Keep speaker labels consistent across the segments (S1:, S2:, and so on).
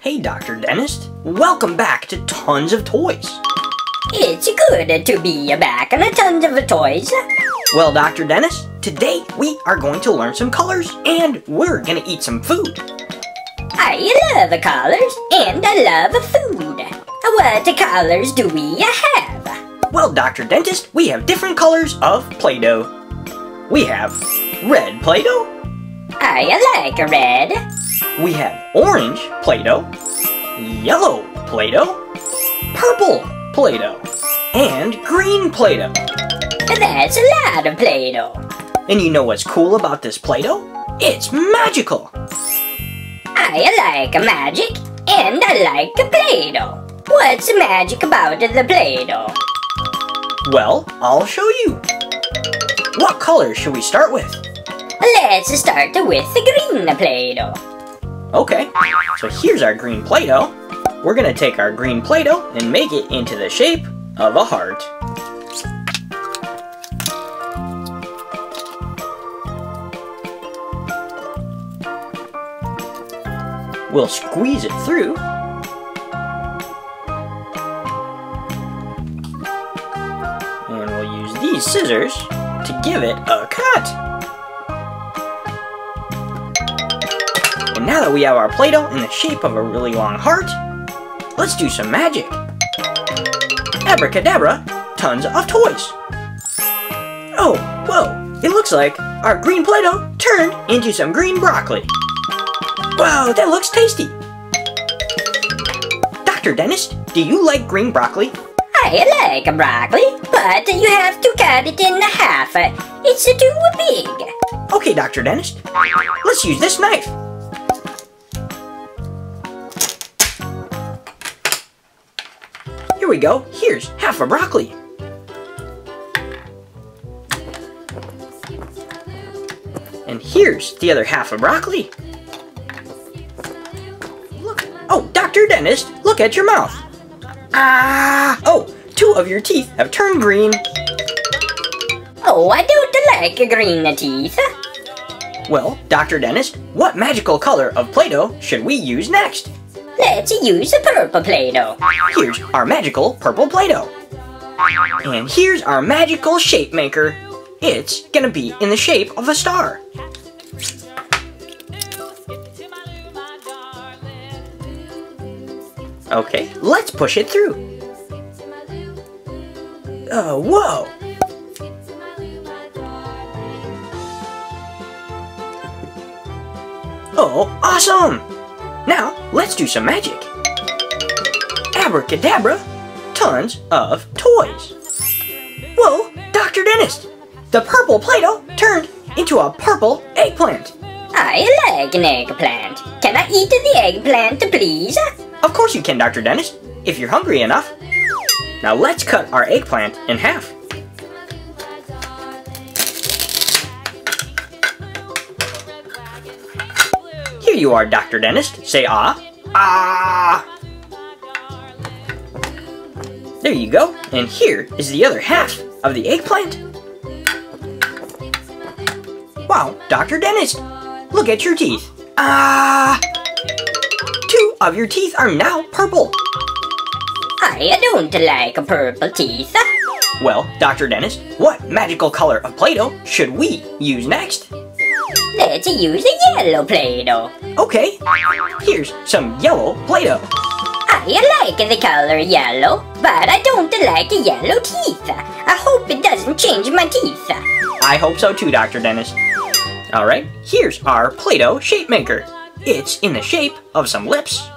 S1: Hey, Dr. Dentist. Welcome back to Tons of Toys.
S2: It's good to be back on Tons of Toys.
S1: Well, Dr. Dentist, today we are going to learn some colors and we're going to eat some food.
S2: I love colors and I love food. What colors do we have?
S1: Well, Dr. Dentist, we have different colors of Play-Doh. We have red Play-Doh.
S2: I like red.
S1: We have orange Play-Doh, yellow Play-Doh, purple Play-Doh, and green Play-Doh.
S2: That's a lot of Play-Doh.
S1: And you know what's cool about this Play-Doh? It's magical.
S2: I like magic and I like Play-Doh. What's magic about the Play-Doh?
S1: Well, I'll show you. What color should we start with?
S2: Let's start with the green Play-Doh.
S1: Okay, so here's our green Play-Doh. We're gonna take our green Play-Doh and make it into the shape of a heart. We'll squeeze it through. And we'll use these scissors to give it a cut. And now that we have our Play-Doh in the shape of a really long heart, let's do some magic. Abracadabra, tons of toys. Oh, whoa, it looks like our green Play-Doh turned into some green broccoli. Wow, that looks tasty. Dr. Dentist, do you like green broccoli?
S2: I like broccoli, but you have to cut it in half. It's too big.
S1: Okay, Dr. Dentist, let's use this knife. Here we go. Here's half a broccoli. And here's the other half of broccoli. Look. Oh, Dr. Dentist, look at your mouth. Ah! Oh, 2 of your teeth have turned green.
S2: Oh, I don't like green teeth.
S1: Well, Dr. Dentist, what magical color of Play-Doh should we use next?
S2: Let's use purple Play-Doh.
S1: Here's our magical purple Play-Doh. And here's our magical shape maker. It's gonna be in the shape of a star. Okay, let's push it through. Oh, whoa! Oh, awesome! Now, let's do some magic. Abracadabra, tons of toys. Whoa, Dr. Dentist! The purple Play-Doh turned into a purple eggplant.
S2: I like an eggplant. Can I eat the eggplant, please?
S1: Of course you can, Dr. Dentist, if you're hungry enough. Now let's cut our eggplant in half. Here you are, Dr. Dentist. Say ah. Ah! There you go. And here is the other half of the eggplant. Wow, Dr. Dentist, look at your teeth. Ah! 2 of your teeth are now purple.
S2: I don't like purple teeth.
S1: Well, Dr. Dentist, what magical color of Play-Doh should we use next?
S2: Let's use a yellow Play-Doh.
S1: Okay, here's some yellow Play-Doh.
S2: I like the color yellow, but I don't like yellow teeth. I hope it doesn't change my teeth.
S1: I hope so too, Dr. Dentist. Alright, here's our Play-Doh shape maker. It's in the shape of some lips.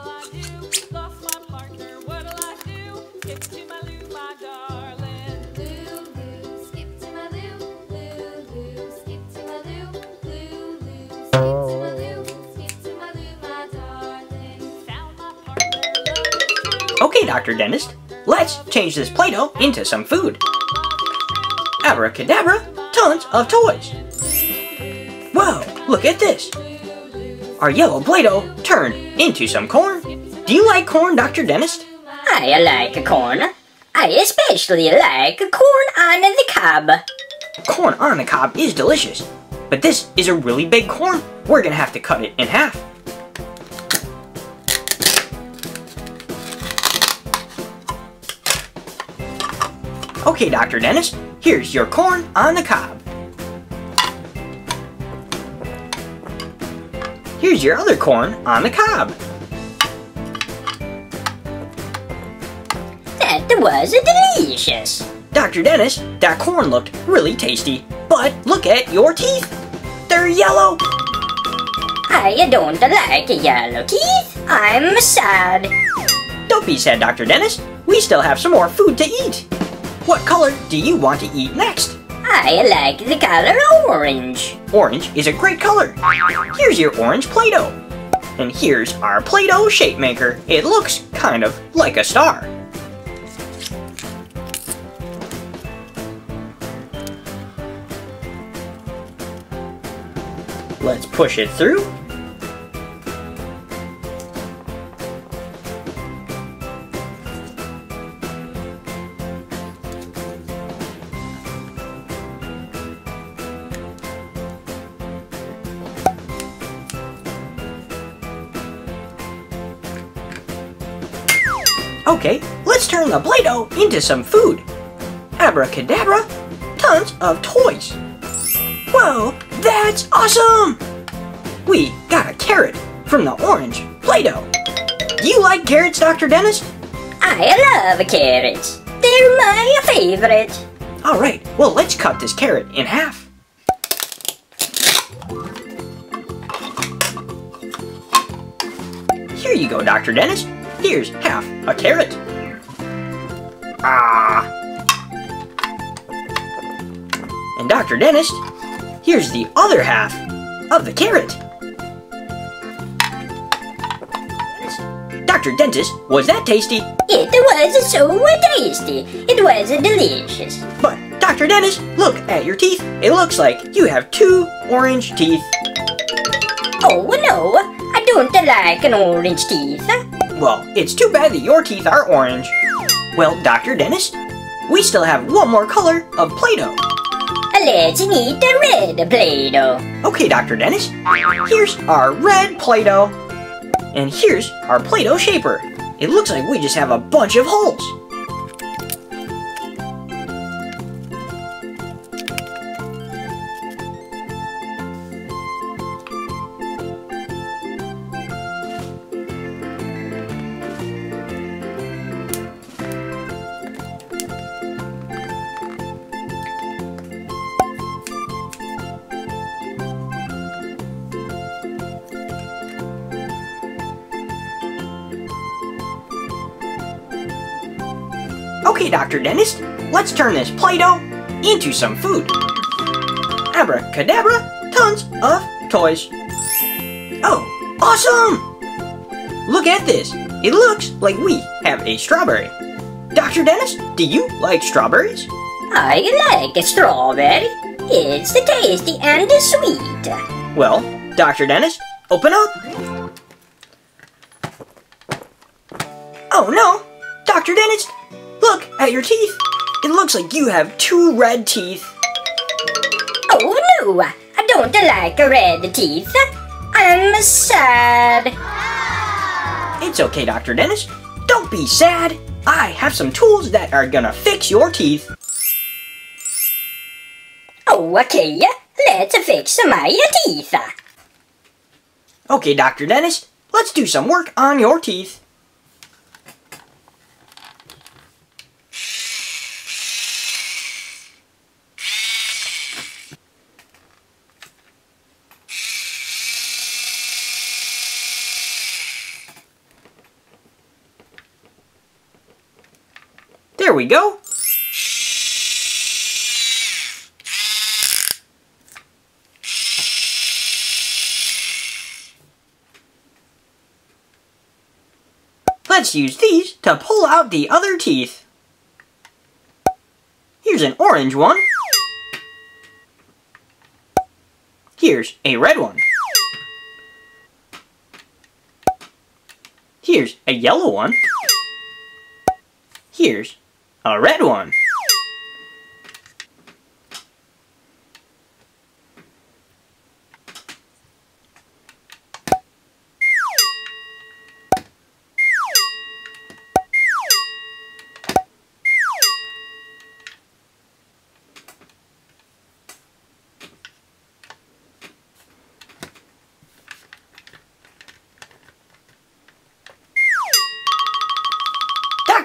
S1: Okay, Dr. Dentist, let's change this Play-Doh into some food. Abracadabra, tons of toys. Whoa, look at this. Our yellow Play-Doh turned into some corn. Do you like corn, Dr. Dentist?
S2: I like corn. I especially like corn on the cob.
S1: Corn on the cob is delicious, but this is a really big corn. We're gonna have to cut it in half. Okay, Dr. Dennis, here's your corn on the cob. Here's your other corn on the cob.
S2: That was delicious.
S1: Dr. Dennis, that corn looked really tasty, but look at your teeth. They're yellow.
S2: I don't like yellow teeth. I'm sad.
S1: Don't be sad, Dr. Dennis. We still have some more food to eat. What color do you want to eat next?
S2: I like the color orange.
S1: Orange is a great color. Here's your orange Play-Doh. And here's our Play-Doh shape maker. It looks kind of like a star. Let's push it through. Okay, let's turn the Play-Doh into some food. Abracadabra, tons of toys. Whoa, that's awesome! We got a carrot from the orange Play-Doh. Do you like carrots, Dr. Dennis?
S2: I love carrots. They're my favorite.
S1: Alright, well let's cut this carrot in half. Here you go, Dr. Dennis. Here's half a carrot. And Dr. Dentist, here's the other half of the carrot. Dr. Dentist, was that tasty?
S2: It was so tasty. It was delicious.
S1: But, Dr. Dentist, look at your teeth. It looks like you have 2 orange teeth.
S2: Oh no, I don't like an orange teeth.
S1: Well, it's too bad that your teeth are orange. Well, Dr. Dentist, we still have one more color of Play-Doh.
S2: Let's eat the red Play-Doh.
S1: Okay, Dr. Dentist, here's our red Play-Doh. And here's our Play-Doh shaper. It looks like we just have a bunch of holes. Okay, Dr. Dentist, let's turn this Play-Doh into some food. Abracadabra, tons of toys. Oh, awesome! Look at this. It looks like we have a strawberry. Dr. Dentist, do you like strawberries?
S2: I like strawberry. It's tasty and sweet.
S1: Well, Dr. Dentist, open up. Oh no! Dr. Dentist, look at your teeth. It looks like you have 2 red teeth.
S2: Oh no, I don't like red teeth. I'm sad.
S1: It's okay, Dr. Dentist. Don't be sad. I have some tools that are gonna fix your teeth.
S2: Oh, okay, let's fix my teeth.
S1: Okay, Dr. Dentist, let's do some work on your teeth. There we go. Let's use these to pull out the other teeth. Here's an orange one. Here's a red one. Here's a yellow one. Here's a red one.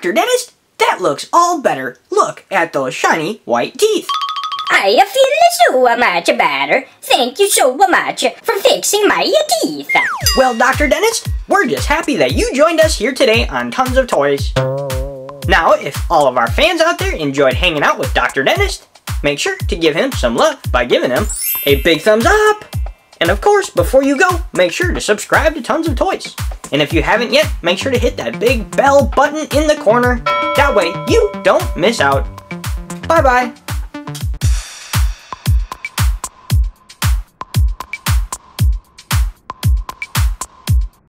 S1: Dr. Dentist, that looks all better. Look at those shiny white teeth.
S2: I feel so much better. Thank you so much for fixing my teeth.
S1: Well, Dr. Dentist, we're just happy that you joined us here today on Tons of Toys. Now, if all of our fans out there enjoyed hanging out with Dr. Dentist, make sure to give him some love by giving him a big thumbs up. And of course, before you go, make sure to subscribe to Tons of Toys. And if you haven't yet, make sure to hit that big bell button in the corner. That way, you don't miss out. Bye-bye.